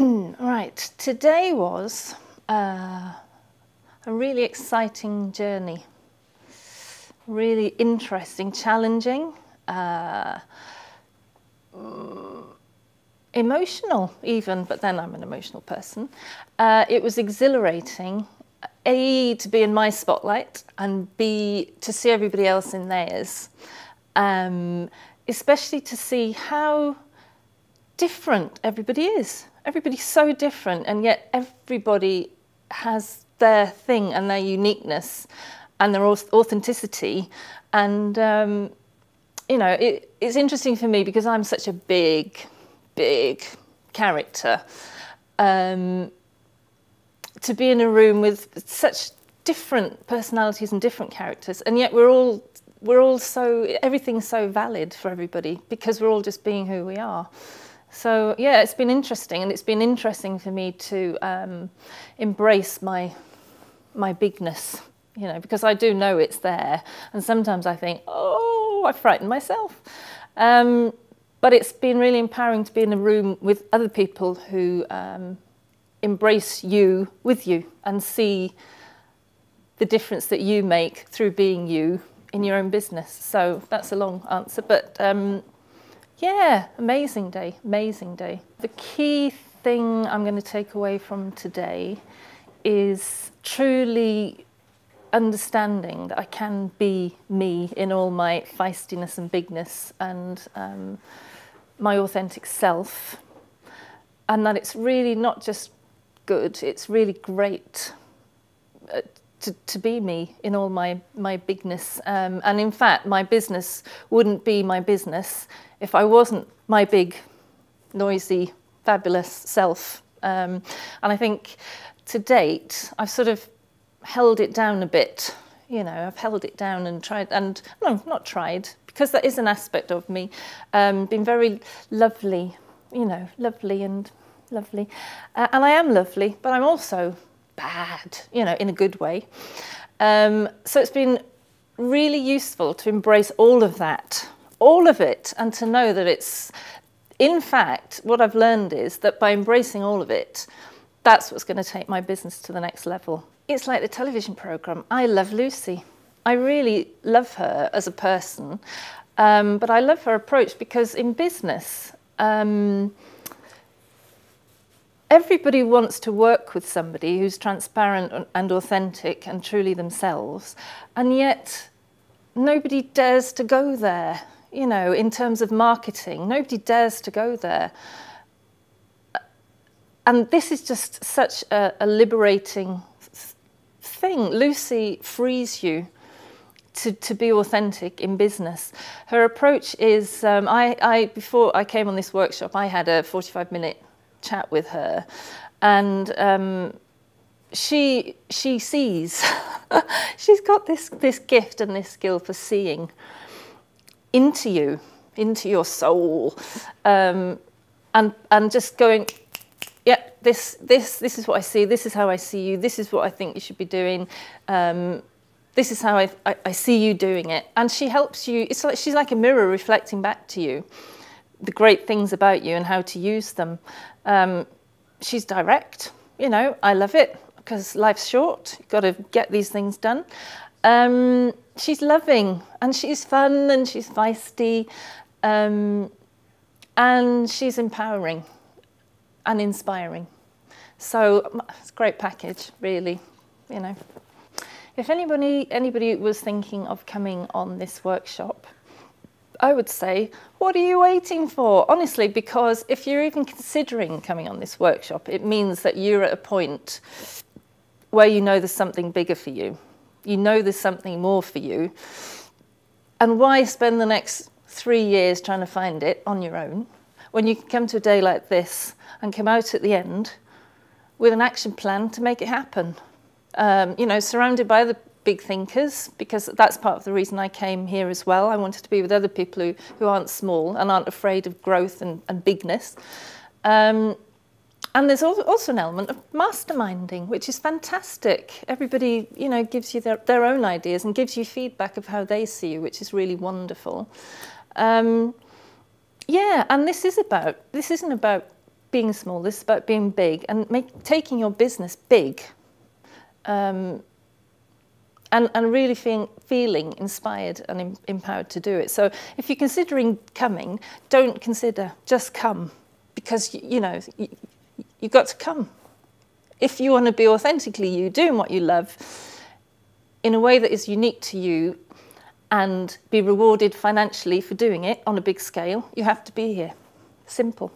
Right, today was a really exciting journey, really interesting, challenging, emotional even, but then I'm an emotional person. It was exhilarating, A, to be in my spotlight, and B, to see everybody else in theirs, especially to see how different everybody is. Everybody's so different, and yet everybody has their thing and their uniqueness and their authenticity. And, you know, it's interesting for me because I'm such a big character. To be in a room with such different personalities and different characters, and yet we're all so, everything's so valid for everybody because we're all just being who we are. So yeah, it's been interesting, and it's been interesting for me to embrace my bigness, you know, because I do know it's there, and sometimes I think, oh, I frighten myself. But it's been really empowering to be in a room with other people who embrace you with you and see the difference that you make through being you in your own business. So that's a long answer, but yeah, amazing day, amazing day. The key thing I'm going to take away from today is truly understanding that I can be me in all my feistiness and bigness and my authentic self, and that it's really not just good, it's really great to be me in all my bigness. And in fact, my business wouldn't be my business if I wasn't my big, noisy, fabulous self. And I think to date, I've sort of held it down a bit. You know, I've held it down and tried, and no, not tried, because that is an aspect of me. Been very lovely, you know, lovely and lovely. And I am lovely, but I'm also bad, you know, in a good way. So it's been really useful to embrace all of that, all of it, and to know that it's, in fact, what I've learned is that by embracing all of it, that's what's going to take my business to the next level. It's like the television programme. I love Lucy. I really love her as a person, but I love her approach because in business, everybody wants to work with somebody who's transparent and authentic and truly themselves, and yet nobody dares to go there. You know, in terms of marketing, nobody dares to go there. And this is just such a liberating thing. Lucy frees you to be authentic in business. Her approach is, before I came on this workshop, I had a 45-minute chat with her, and she sees, she's got this gift and this skill for seeing into you, into your soul, and just going, yeah, this is what I see, this is how I see you, this is what I think you should be doing, this is how I see you doing it. And she helps you, it's like she's like a mirror reflecting back to you the great things about you and how to use them. She's direct, you know, I love it because life's short, you've got to get these things done. She's loving, and she's fun, and she's feisty, and she's empowering and inspiring. So it's a great package, really, you know. If anybody was thinking of coming on this workshop, I would say, what are you waiting for? Honestly, because if you're even considering coming on this workshop, it means that you're at a point where you know there's something bigger for you. You know there's something more for you. And why spend the next 3 years trying to find it on your own when you can come to a day like this and come out at the end with an action plan to make it happen? You know, surrounded by other big thinkers, because that's part of the reason I came here as well. I wanted to be with other people who aren't small and aren't afraid of growth and bigness. And there's also an element of masterminding, which is fantastic. Everybody, you know, gives you their own ideas and gives you feedback of how they see you, which is really wonderful. Yeah, and this isn't about being small, this is about being big and taking your business big. And really feeling inspired and empowered to do it. So if you're considering coming, don't consider, just come. Because, you've got to come. If you want to be authentically you, doing what you love, in a way that is unique to you, and be rewarded financially for doing it on a big scale, you have to be here. Simple.